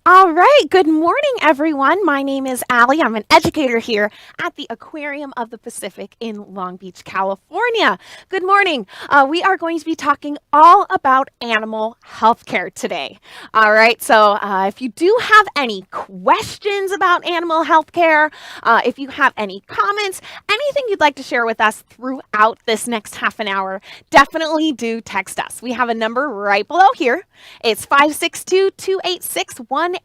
All right. Good morning, everyone. My name is Allie. I'm an educator here at the Aquarium of the Pacific in Long Beach, California. Good morning. We are going to be talking all about animal healthcare today. All right. So, if you do have any questions about animal healthcare, if you have any comments, anything you'd like to share with us throughout this next half an hour, definitely do text us. We have a number right below here. It's 562-286-1838.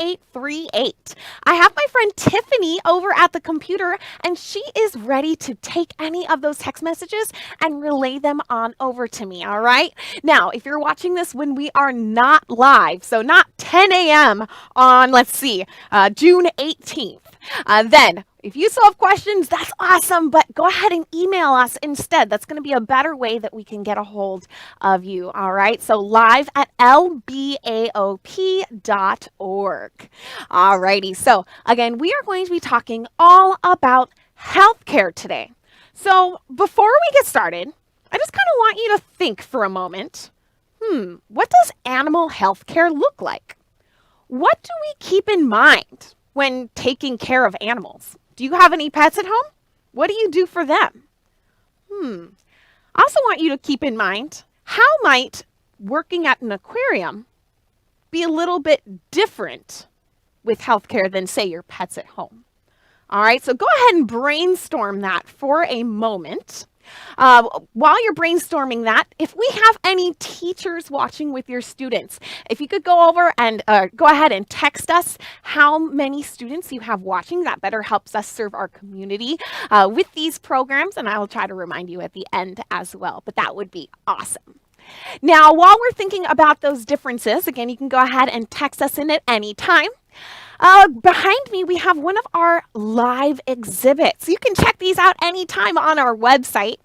I have my friend Tiffany over at the computer, and she is ready to take any of those text messages and relay them on over to me, all right? Now, if you're watching this when we are not live, so not 10 a.m. on, June 18th, then if you still have questions, that's awesome, but go ahead and email us instead. That's going to be a better way that we can get a hold of you, all right? So live at lbaop.org. All righty. So again, we are going to be talking all about healthcare today. So before we get started, I just kind of want you to think for a moment. What does animal healthcare look like? What do we keep in mind when taking care of animals? Do you have any pets at home? What do you do for them? I also want you to keep in mind, how might working at an aquarium be a little bit different with healthcare than, say, your pets at home? All right, so go ahead and brainstorm that for a moment. While you're brainstorming that, if we have any teachers watching with your students, if you could go over and go ahead and text us how many students you have watching, that better helps us serve our community with these programs, and I will try to remind you at the end as well, but that would be awesome. Now, while we're thinking about those differences, again, you can go ahead and text us in at any time. Behind me, we have one of our live exhibits. You can check these out anytime on our website.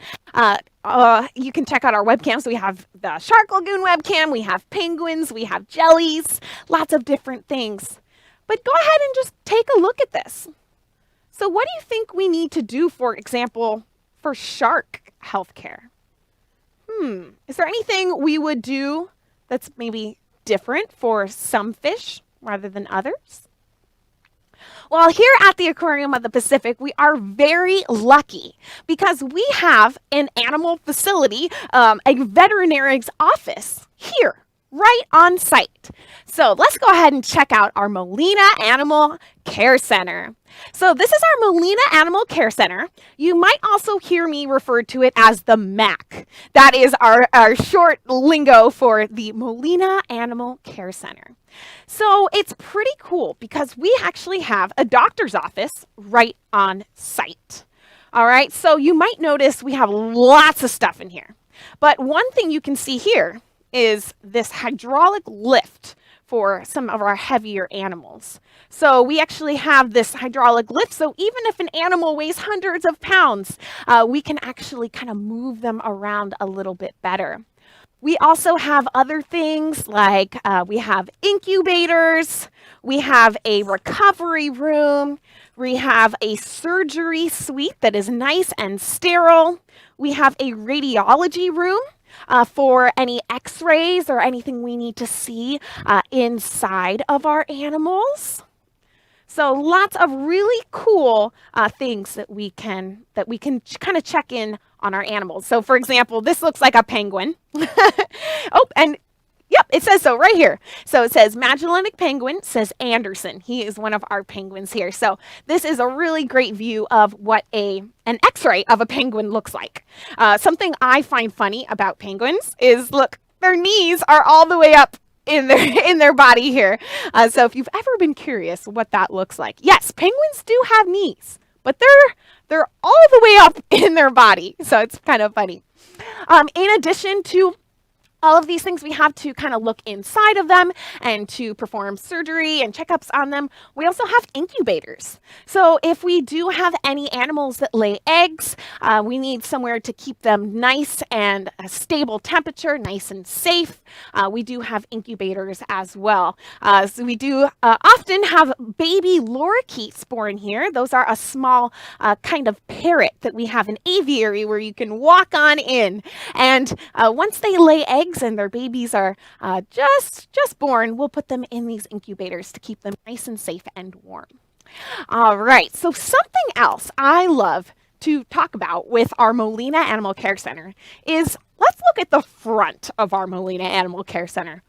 You can check out our webcams. We have the Shark Lagoon webcam, we have penguins, we have jellies, lots of different things. But go ahead and just take a look at this. So what do you think we need to do, for example, for shark healthcare? Is there anything we would do that's maybe different for some fish rather than others? Well, here at the Aquarium of the Pacific, we are very lucky because we have an animal facility, a veterinarian's office here, right on site. So let's go ahead and check out our Molina Animal Care Center. So this is our Molina Animal Care Center. You might also hear me refer to it as the MAC. That is our short lingo for the Molina Animal Care Center. So it's pretty cool because we actually have a doctor's office right on site. All right, so you might notice we have lots of stuff in here. But one thing you can see here is this hydraulic lift for some of our heavier animals. So we actually have this hydraulic lift, so even if an animal weighs hundreds of pounds, we can actually kind of move them around a little bit better. We also have other things like we have incubators, we have a recovery room, we have a surgery suite that is nice and sterile, we have a radiology room for any x-rays or anything we need to see inside of our animals. So lots of really cool things that we can kind of check in on our animals. So for example, this looks like a penguin. Oh, and yep, it says so right here. So it says Magellanic penguin, says Anderson. He is one of our penguins here. So this is a really great view of what an x-ray of a penguin looks like. Something I find funny about penguins is, look, their knees are all the way up in their body here. So if you've ever been curious what that looks like, yes, penguins do have knees, but they're all the way up in their body. So it's kind of funny. In addition to all of these things, we have to kind of look inside of them and to perform surgery and checkups on them. We also have incubators. So if we do have any animals that lay eggs, we need somewhere to keep them nice and a stable temperature, nice and safe. We do have incubators as well. So we do often have baby lorikeets born here. Those are a small kind of parrot that we have an aviary where you can walk on in. And once they lay eggs, eggs and their babies are just born, we'll put them in these incubators to keep them nice and safe and warm. All right, so something else I love to talk about with our Molina Animal Care Center is let's look at the front of our Molina Animal Care Center.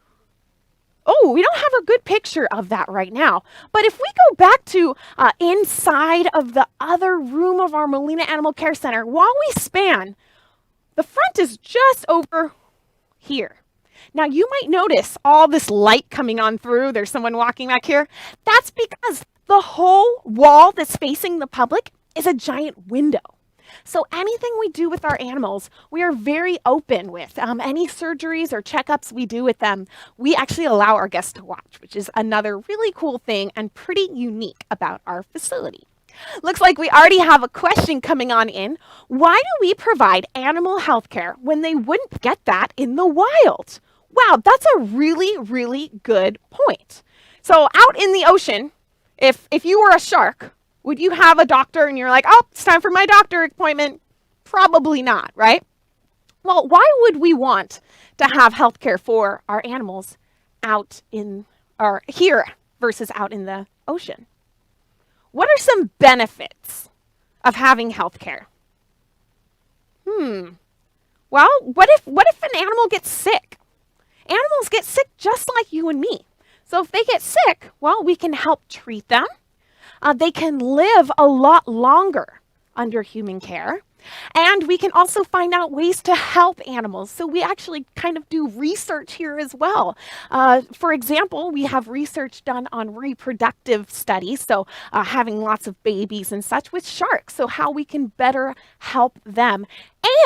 Oh, we don't have a good picture of that right now. But if we go back to inside of the other room of our Molina Animal Care Center, while we span, the front is just over here. Now, you might notice all this light coming on through. There's someone walking back here. That's because the whole wall that's facing the public is a giant window. So anything we do with our animals, we are very open with. Any surgeries or checkups we do with them, we actually allow our guests to watch, which is another really cool thing and pretty unique about our facility. Looks like we already have a question coming on in. Why do we provide animal health care when they wouldn't get that in the wild? Wow, that's a really, really good point. So out in the ocean, if you were a shark, would you have a doctor and you're like, oh, it's time for my doctor appointment? Probably not, right? Well, why would we want to have health care for our animals out in or here versus out in the ocean? What are some benefits of having health care? Well, what if an animal gets sick? Animals get sick just like you and me. So if they get sick, well, we can help treat them. They can live a lot longer under human care. And we can also find out ways to help animals. So we actually kind of do research here as well. For example, we have research done on reproductive studies, so having lots of babies and such with sharks, so how we can better help them.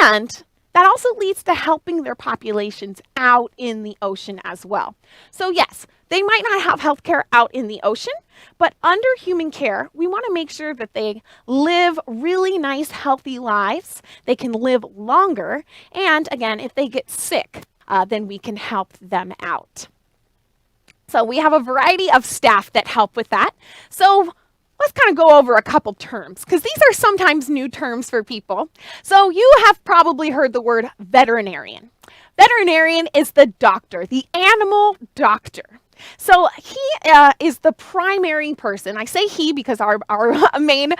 And that also leads to helping their populations out in the ocean as well. So yes, they might not have health care out in the ocean, but under human care, we want to make sure that they live really nice, healthy lives. They can live longer. And again, if they get sick, then we can help them out. So we have a variety of staff that help with that. So let's kind of go over a couple terms, because these are sometimes new terms for people. So you have probably heard the word veterinarian. Veterinarian is the doctor, the animal doctor. So he is the primary person. I say he because our main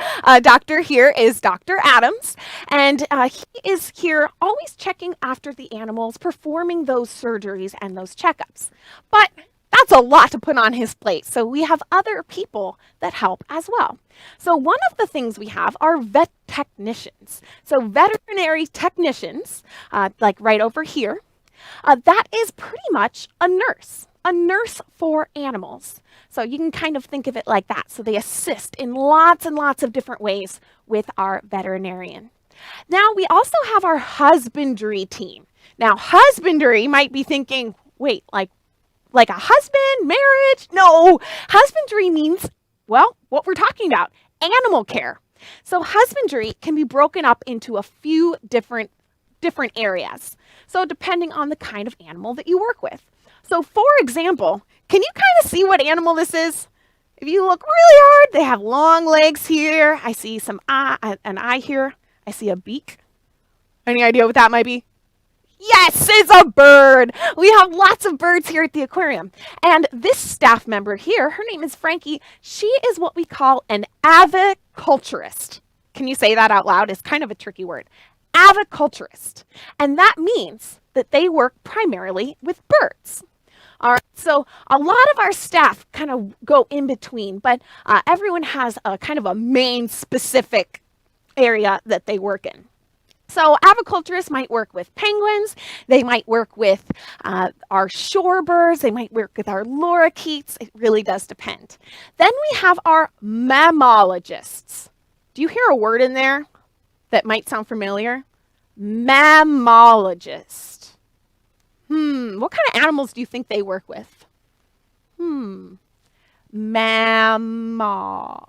doctor here is Dr. Adams. And he is here always checking after the animals, performing those surgeries and those checkups. But that's a lot to put on his plate. So we have other people that help as well. So one of the things we have are vet technicians. So veterinary technicians, like right over here, that is pretty much a nurse for animals. So you can kind of think of it like that. So they assist in lots and lots of different ways with our veterinarian. Now we also have our husbandry team. Now husbandry might be thinking, wait, like a husband, marriage? No, husbandry means, well, what we're talking about, animal care. So husbandry can be broken up into a few different areas. So depending on the kind of animal that you work with. So for example, can you kind of see what animal this is? If you look really hard, they have long legs here. I see an eye here. I see a beak. Any idea what that might be? Yes, it's a bird. We have lots of birds here at the aquarium. And this staff member here, her name is Frankie. She is what we call an aviculturist. Can you say that out loud? It's kind of a tricky word. Aviculturist. And that means that they work primarily with birds. All right, so a lot of our staff kind of go in between, but everyone has a kind of a main specific area that they work in. So aviculturists might work with penguins, they might work with our shorebirds, they might work with our lorikeets. It really does depend. Then we have our mammalogists. Do you hear a word in there that might sound familiar? Mammologist. What kind of animals do you think they work with? Mammals!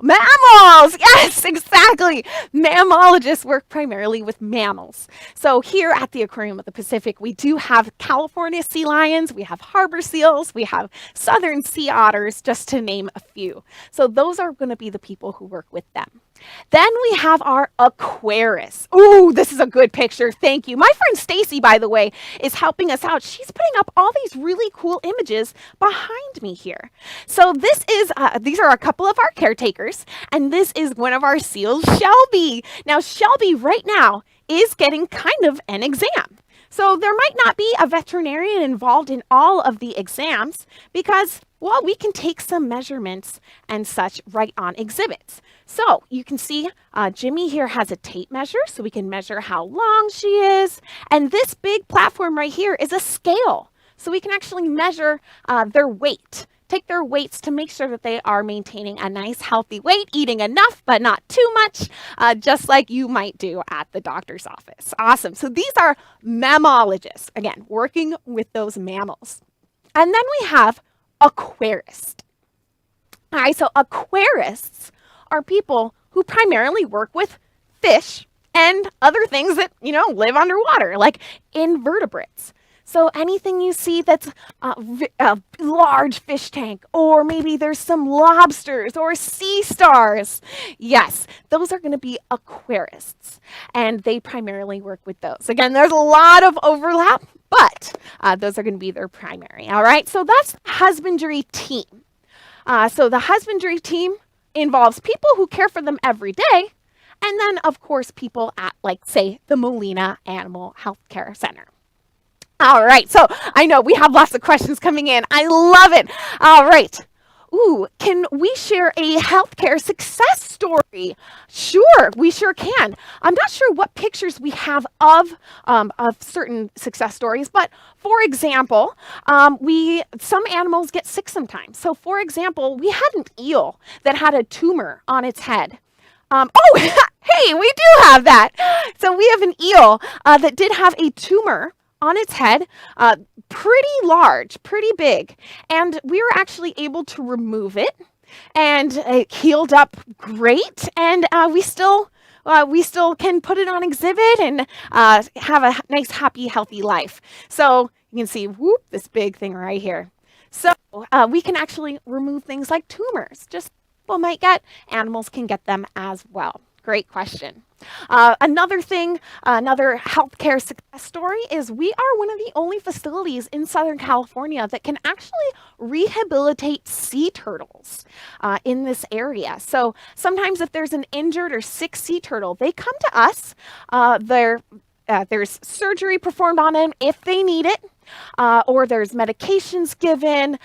Yes, exactly. Mammalogists work primarily with mammals. So here at the Aquarium of the Pacific, we do have California sea lions, we have harbor seals, we have southern sea otters, just to name a few. So those are going to be the people who work with them. Then we have our aquarists. Ooh, this is a good picture. Thank you. My friend Stacy, by the way, is helping us out. She's putting up all these really cool images behind me here. So these are a couple of our caretakers, and this is one of our seals, Shelby. Now, Shelby right now is getting kind of an exam. So there might not be a veterinarian involved in all of the exams because, well, we can take some measurements and such right on exhibits. So you can see Jimmy here has a tape measure, so we can measure how long she is. And this big platform right here is a scale. So we can actually measure their weight, take their weights to make sure that they are maintaining a nice healthy weight, eating enough but not too much, just like you might do at the doctor's office. Awesome. So these are mammalogists, again, working with those mammals. And then we have aquarists. All right, so aquarists are people who primarily work with fish and other things that, live underwater, like invertebrates. So anything you see that's a large fish tank, or maybe there's some lobsters or sea stars. Yes, those are going to be aquarists, and they primarily work with those. Again, there's a lot of overlap, but those are going to be their primary. All right, so that's the husbandry team. So the husbandry team involves people who care for them every day, and then, of course, people at, like, say, the Molina Animal Care Center. All right, so I know we have lots of questions coming in. I love it. All right. Ooh, can we share a healthcare success story? Sure, we sure can. I'm not sure what pictures we have of certain success stories, but for example, some animals get sick sometimes. So for example, we had an eel that had a tumor on its head. Hey, we do have that. So we have an eel that did have a tumor on its head, pretty large, pretty big. And we were actually able to remove it, and it healed up great. And we still can put it on exhibit and have a nice, happy, healthy life. So you can see, whoop, this big thing right here. So we can actually remove things like tumors. Just people might get, animals can get them as well. Great question. Another healthcare success story is we are one of the only facilities in Southern California that can actually rehabilitate sea turtles in this area. So sometimes if there's an injured or sick sea turtle, they come to us. There's surgery performed on them if they need it. Or there's medications given,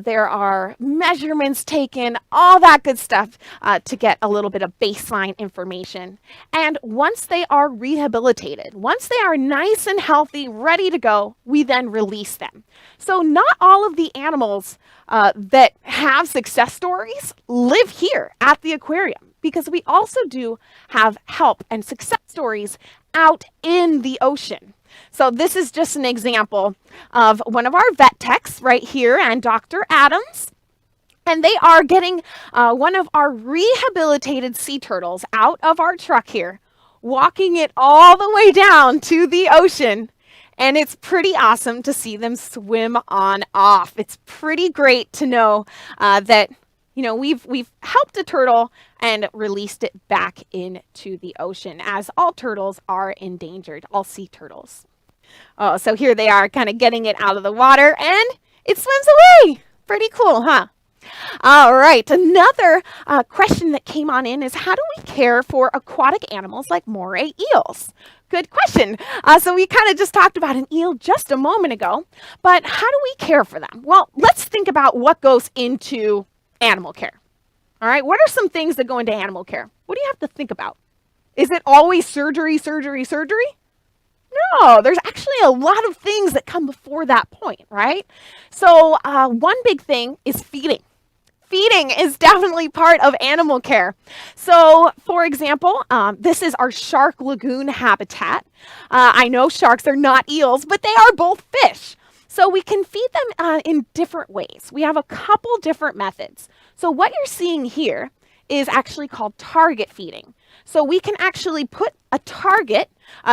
there are measurements taken, all that good stuff to get a little bit of baseline information. And once they are rehabilitated, once they are nice and healthy, ready to go, we then release them. So not all of the animals that have success stories live here at the aquarium, because we also do have help and success stories out in the ocean. So this is just an example of one of our vet techs right here and Dr. Adams. And they are getting one of our rehabilitated sea turtles out of our truck here, walking it all the way down to the ocean. And it's pretty awesome to see them swim on off. It's pretty great to know that we've helped a turtle and released it back into the ocean, as all turtles are endangered, all sea turtles. Oh, so here they are kind of getting it out of the water, and it swims away. Pretty cool, huh? All right, another question that came on in is, how do we care for aquatic animals like moray eels? Good question. So we kind of just talked about an eel just a moment ago, but how do we care for them? Well, let's think about what goes into animal care. All right, what are some things that go into animal care? What do you have to think about? Is it always surgery, surgery, surgery? No, there's actually a lot of things that come before that point, right? So one big thing is feeding. Feeding is definitely part of animal care. So, for example, this is our shark lagoon habitat. I know sharks are not eels, but they are both fish. So we can feed them in different ways. We have a couple different methods. So what you're seeing here is actually called target feeding. So we can actually put a target.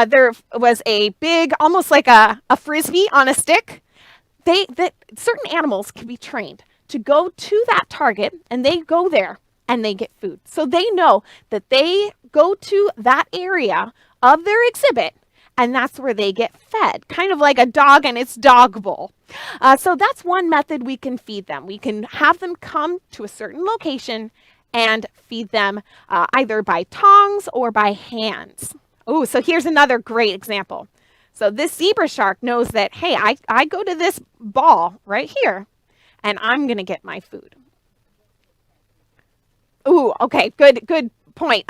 There was a big, almost like a frisbee on a stick. Certain animals can be trained to go to that target, and they go there and they get food. So they know that they go to that area of their exhibit, and that's where they get fed, kind of like a dog and its dog bowl. So that's one method we can feed them. We can have them come to a certain location and feed them either by tongs or by hands. Oh, so here's another great example. So this zebra shark knows that, hey, I go to this ball right here, and I'm going to get my food. Ooh, okay, good point.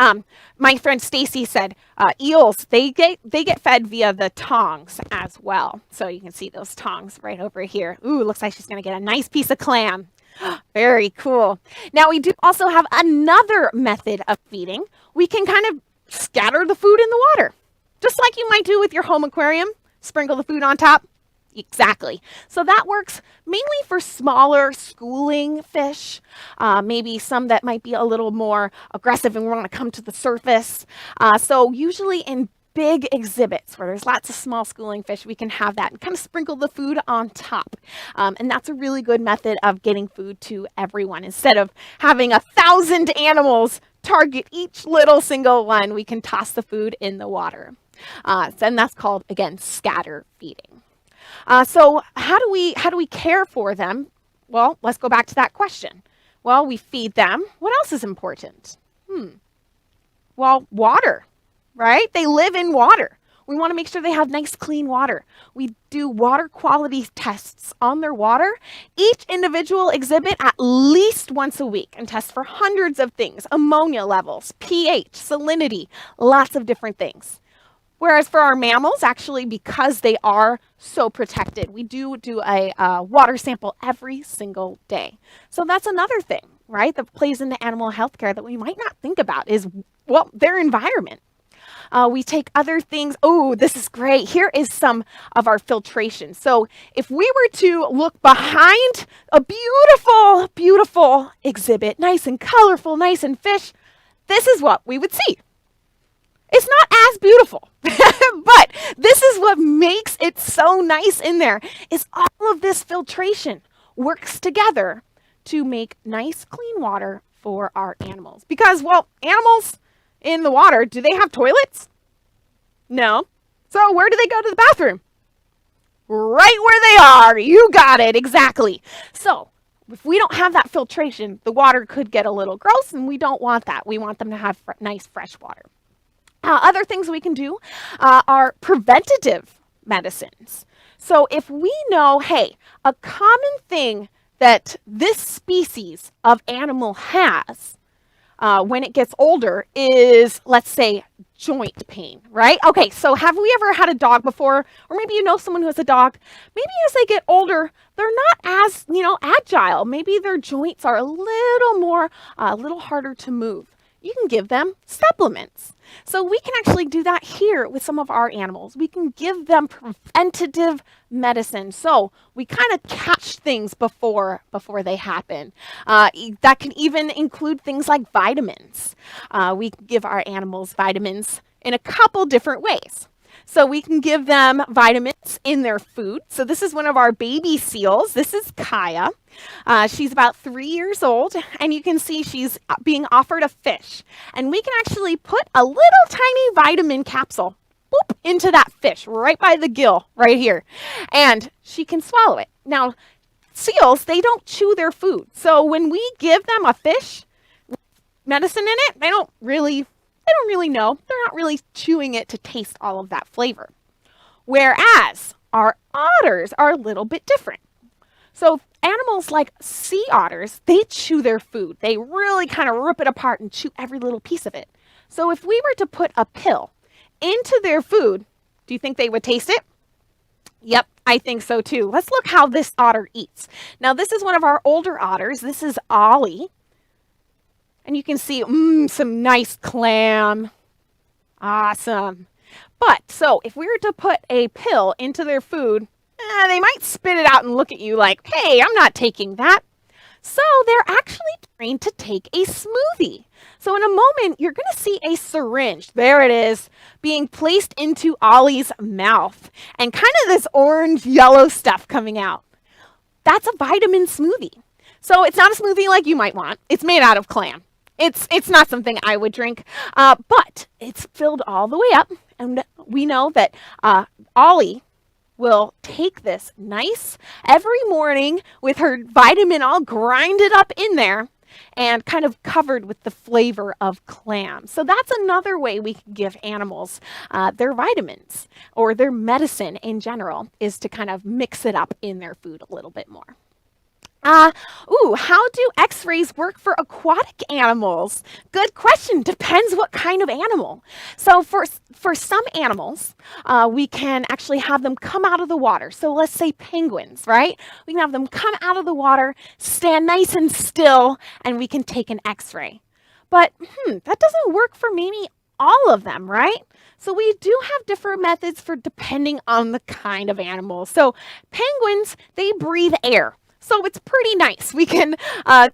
My friend Stacy said eels, they get fed via the tongs as well. So you can see those tongs right over here. Ooh, looks like she's going to get a nice piece of clam. Very cool. Now we do also have another method of feeding. We can kind of scatter the food in the water, just like you might do with your home aquarium. Sprinkle the food on top. Exactly. So that works mainly for smaller schooling fish, maybe some that might be a little more aggressive and want to come to the surface. So usually in big exhibits where there's lots of small schooling fish, we can have that and kind of sprinkle the food on top. And that's a really good method of getting food to everyone. Instead of having 1,000 animals target each little single one, we can toss the food in the water. And that's called, again, scatter feeding. So how do we care for them? Well, let's go back to that question. Well, we feed them. What else is important? Well, water, right? They live in water. We want to make sure they have nice, clean water. We do water quality tests on their water, each individual exhibit at least once a week, and test for hundreds of things: ammonia levels, pH, salinity, lots of different things. Whereas for our mammals, actually, because they are so protected, we do a water sample every single day. So that's another thing, right, that plays into animal health care that we might not think about is, well, their environment. We take other things. Oh, this is great. Here is some of our filtration. So if we were to look behind a beautiful, beautiful exhibit, nice and colorful, nice and fish, this is what we would see. It's not as beautiful, but this is what makes it so nice in there, is all of this filtration works together to make nice, clean water for our animals. Because, well, animals in the water, do they have toilets? No. So where do they go to the bathroom? Right where they are. You got it. Exactly. So if we don't have that filtration, the water could get a little gross, and we don't want that. We want them to have nice, fresh water. Other things we can do are preventative medicines. So if we know, hey, a common thing that this species of animal has when it gets older is, let's say, joint pain, right? Okay, so have we ever had a dog before? Or maybe you know someone who has a dog. Maybe as they get older, they're not as, agile. Maybe their joints are a little harder to move. You can give them supplements. So we can actually do that here with some of our animals. We can give them preventative medicine. So we kind of catch things before they happen. That can even include things like vitamins. We can give our animals vitamins in a couple different ways. So we can give them vitamins in their food. So this is one of our baby seals. This is Kaya. She's about 3 years old, and you can see she's being offered a fish. And we can actually put a little tiny vitamin capsule into that fish right by the gill right here. And she can swallow it. Now, seals, they don't chew their food. So when we give them a fish with medicine in it, they don't really know. They're not really chewing it to taste all of that flavor. Whereas our otters are a little bit different. So animals like sea otters, they chew their food. They really kind of rip it apart and chew every little piece of it. So if we were to put a pill into their food, do you think they would taste it? Yep, I think so too. Let's look how this otter eats. Now this is one of our older otters. This is Ollie. And you can see some nice clam. Awesome. But so if we were to put a pill into their food, they might spit it out and look at you like, hey, I'm not taking that. So they're actually trained to take a smoothie. So in a moment, you're going to see a syringe. There it is, being placed into Ollie's mouth. And kind of this orange yellow stuff coming out. That's a vitamin smoothie. So it's not a smoothie like you might want. It's made out of clam. It's not something I would drink, but it's filled all the way up. And we know that Ollie will take this nice every morning with her vitamin all grinded up in there and kind of covered with the flavor of clam. So that's another way we can give animals their vitamins or their medicine in general, is to kind of mix it up in their food a little bit more. How do x-rays work for aquatic animals? Good question. Depends what kind of animal. So for some animals, we can actually have them come out of the water. So let's say penguins, right? We can have them come out of the water, stand nice and still, and we can take an x-ray. But that doesn't work for maybe all of them, right? So we do have different methods for depending on the kind of animal. So penguins, they breathe air. So it's pretty nice. We can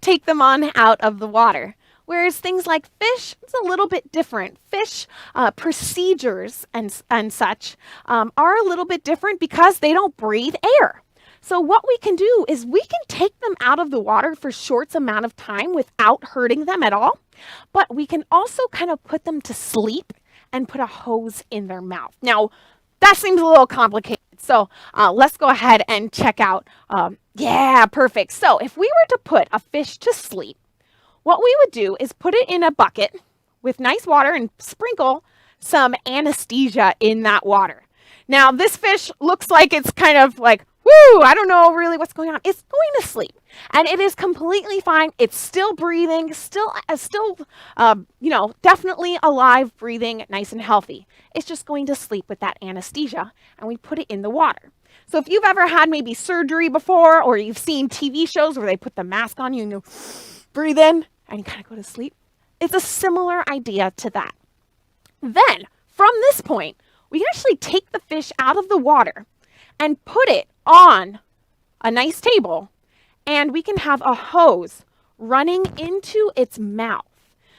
take them on out of the water. Whereas things like fish, it's a little bit different. Fish procedures and such are a little bit different because they don't breathe air. So what we can do is we can take them out of the water for short amount of time without hurting them at all. But we can also kind of put them to sleep and put a hose in their mouth. Now, that seems a little complicated. So let's go ahead and check out. Yeah, perfect. So if we were to put a fish to sleep, what we would do is put it in a bucket with nice water and sprinkle some anesthesia in that water. Now, this fish looks like it's kind of like, woo, I don't know really what's going on. It's going to sleep, and it is completely fine. It's still breathing, definitely alive, breathing, nice and healthy. It's just going to sleep with that anesthesia, and we put it in the water. So if you've ever had maybe surgery before, or you've seen TV shows where they put the mask on you and you breathe in and you kind of go to sleep, it's a similar idea to that. Then, from this point, we can actually take the fish out of the water and put it on a nice table, and we can have a hose running into its mouth.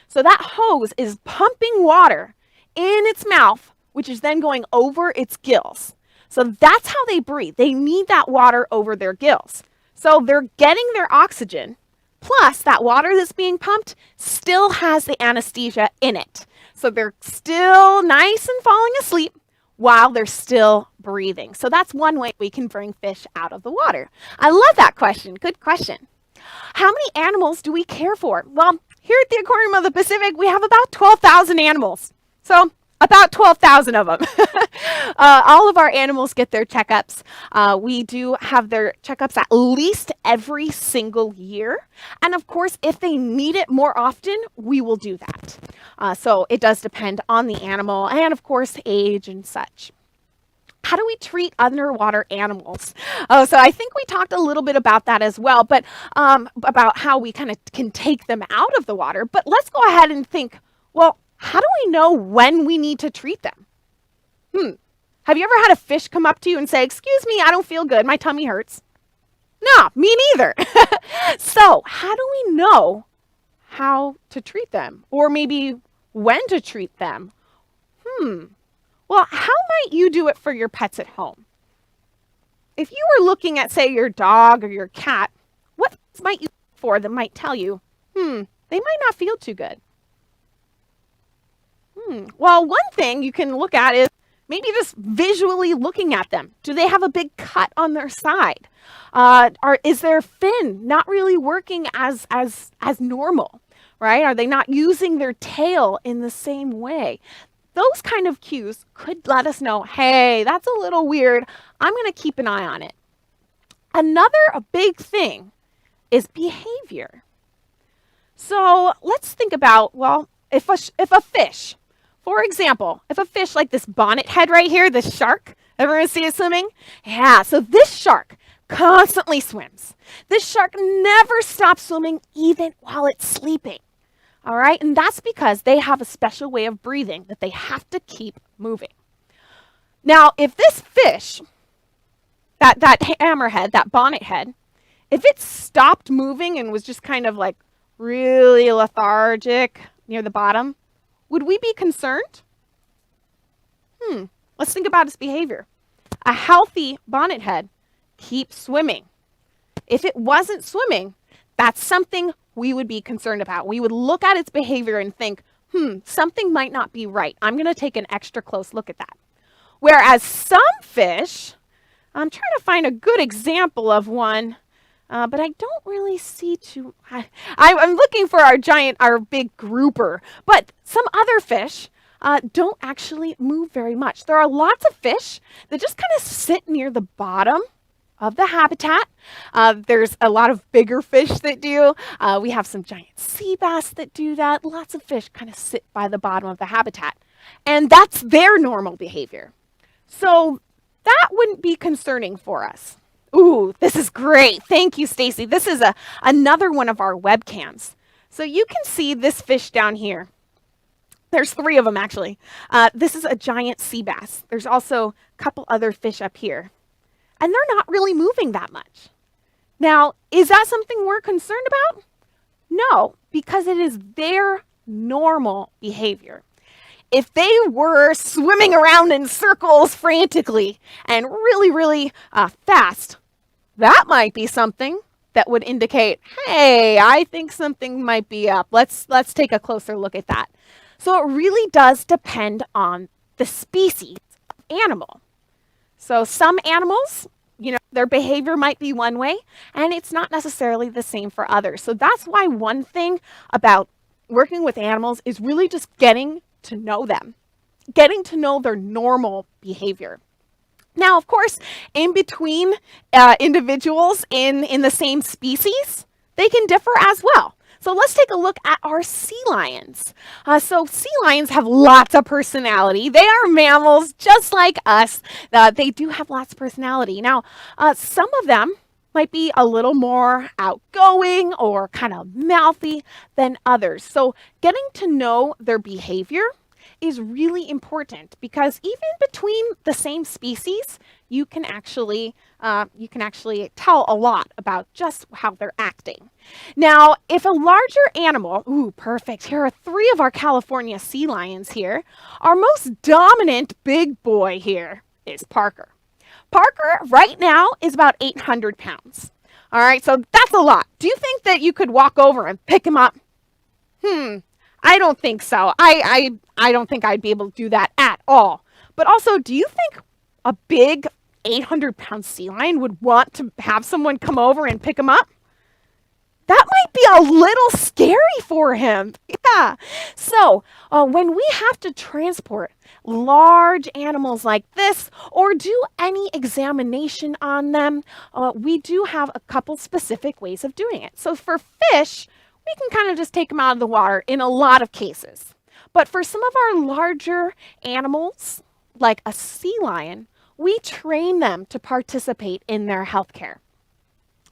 So that hose is pumping water in its mouth, which is then going over its gills. So that's how they breathe. They need that water over their gills. So they're getting their oxygen, plus that water that's being pumped still has the anesthesia in it. So they're still nice and falling asleep while they're still breathing. So that's one way we can bring fish out of the water. I love that question. Good question. How many animals do we care for? Well, here at the Aquarium of the Pacific, we have about 12,000 animals. So about 12,000 of them. All of our animals get their checkups. We do have their checkups at least every single year. And of course, if they need it more often, we will do that. So it does depend on the animal and of course, age and such. How do we treat underwater animals? So I think we talked a little bit about that as well, but about how we kind of can take them out of the water. But let's go ahead and think, well, how do we know when we need to treat them? Have you ever had a fish come up to you and say, excuse me, I don't feel good, my tummy hurts? No, me neither. So how do we know how to treat them? Or maybe when to treat them? Well, how might you do it for your pets at home? If you were looking at, say, your dog or your cat, what might you look for that might tell you, they might not feel too good? Well, one thing you can look at is maybe just visually looking at them. Do they have a big cut on their side? Is their fin not really working as normal, right? Are they not using their tail in the same way? Those kind of cues could let us know, hey, that's a little weird. I'm going to keep an eye on it. Another big thing is behavior. So let's think about, well, if a fish, for example, if a fish like this bonnet head right here, this shark, everyone see it swimming? Yeah, so this shark constantly swims. This shark never stops swimming even while it's sleeping. All right, and that's because they have a special way of breathing that they have to keep moving. Now, if this fish that hammerhead, that bonnet head, if it stopped moving and was just kind of like really lethargic near the bottom, would we be concerned? Let's think about its behavior. A healthy bonnet head keeps swimming. If it wasn't swimming, that's something we would be concerned about. We would look at its behavior and think, something might not be right. I'm going to take an extra close look at that. Whereas some fish, I'm trying to find a good example of one, but I don't really see I'm looking for our big grouper. But some other fish don't actually move very much. There are lots of fish that just kind of sit near the bottom of the habitat. There's a lot of bigger fish that do. We have some giant sea bass that do that. Lots of fish kind of sit by the bottom of the habitat. And that's their normal behavior. So that wouldn't be concerning for us. Ooh, this is great. Thank you, Stacy. This is another one of our webcams. So you can see this fish down here. There's 3 of them, actually. This is a giant sea bass. There's also a couple other fish up here. And they're not really moving that much. Now, is that something we're concerned about? No, because it is their normal behavior. If they were swimming around in circles frantically and really, really fast, that might be something that would indicate, hey, I think something might be up. Let's take a closer look at that. So it really does depend on the species of animal. So some animals, their behavior might be one way, and it's not necessarily the same for others. So that's why one thing about working with animals is really just getting to know them, getting to know their normal behavior. Now, of course, in between individuals in the same species, they can differ as well. So let's take a look at our sea lions. So sea lions have lots of personality. They are mammals just like us. They do have lots of personality. Now, some of them might be a little more outgoing or kind of mouthy than others. So getting to know their behavior is really important because even between the same species, you can actually tell a lot about just how they're acting. Now, if a larger animal, perfect. Here are 3 of our California sea lions here. Our most dominant big boy here is Parker. Parker right now is about 800 pounds. All right, so that's a lot. Do you think that you could walk over and pick him up? I don't think so. I don't think I'd be able to do that at all. But also, do you think a big 800-pound sea lion would want to have someone come over and pick him up? That might be a little scary for him. Yeah. So when we have to transport large animals like this or do any examination on them, we do have a couple specific ways of doing it. So for fish, we can kind of just take them out of the water in a lot of cases. But for some of our larger animals, like a sea lion, we train them to participate in their healthcare.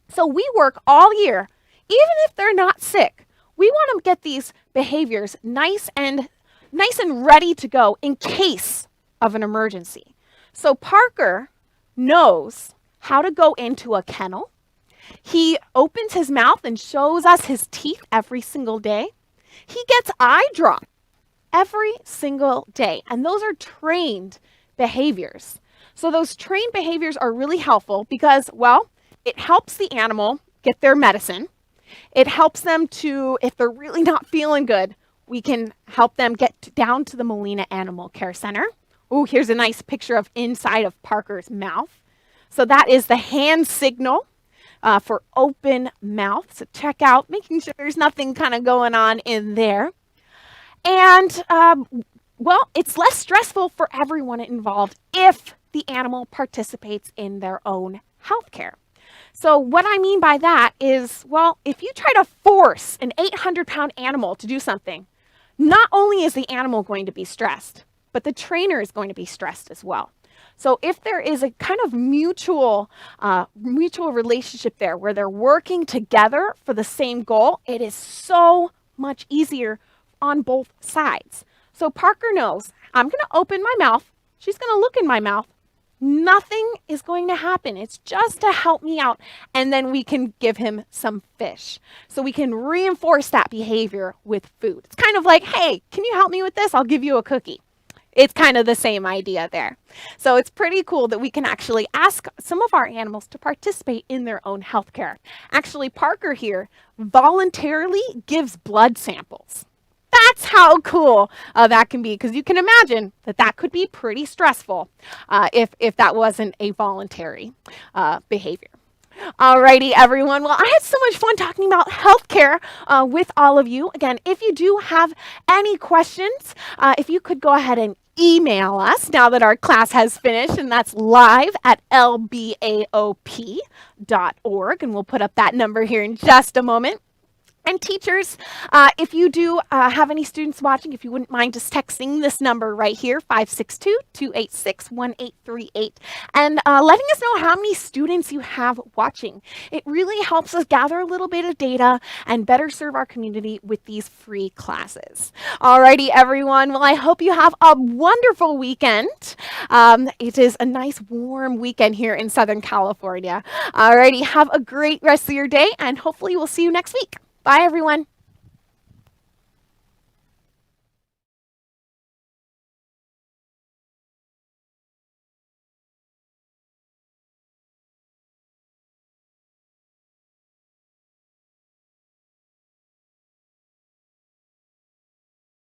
So we work all year, even if they're not sick. We want to get these behaviors nice and ready to go in case of an emergency. So Parker knows how to go into a kennel. He opens his mouth and shows us his teeth every single day. He gets eye drops every single day, and those are trained behaviors. So those trained behaviors are really helpful because, well, it helps the animal get their medicine. It helps them to, if they're really not feeling good, we can help them get down to the Molina Animal Care Center. Ooh, here's a nice picture of inside of Parker's mouth. So that is the hand signal for open mouth. So check out, making sure there's nothing kind of going on in there. And, well, it's less stressful for everyone involved if the animal participates in their own health care. So what I mean by that is, well, if you try to force an 800-pound animal to do something, not only is the animal going to be stressed, but the trainer is going to be stressed as well. So if there is a kind of mutual relationship there where they're working together for the same goal, it is so much easier on both sides. So Parker knows, I'm going to open my mouth. She's going to look in my mouth. Nothing is going to happen. It's just to help me out. And then we can give him some fish. So we can reinforce that behavior with food. It's kind of like, hey, can you help me with this? I'll give you a cookie. It's kind of the same idea there. So it's pretty cool that we can actually ask some of our animals to participate in their own healthcare. Actually, Parker here voluntarily gives blood samples. That's how cool that can be, because you can imagine that that could be pretty stressful if that wasn't a voluntary behavior. Alrighty, everyone. Well, I had so much fun talking about healthcare with all of you. Again, if you do have any questions, if you could go ahead and email us now that our class has finished, and that's live@lbaop.org, and we'll put up that number here in just a moment. And teachers, if you do have any students watching, if you wouldn't mind just texting this number right here, 562-286-1838, and letting us know how many students you have watching. It really helps us gather a little bit of data and better serve our community with these free classes. Alrighty, everyone. Well, I hope you have a wonderful weekend. It is a nice warm weekend here in Southern California. Alrighty, have a great rest of your day, and hopefully we'll see you next week. Bye, everyone.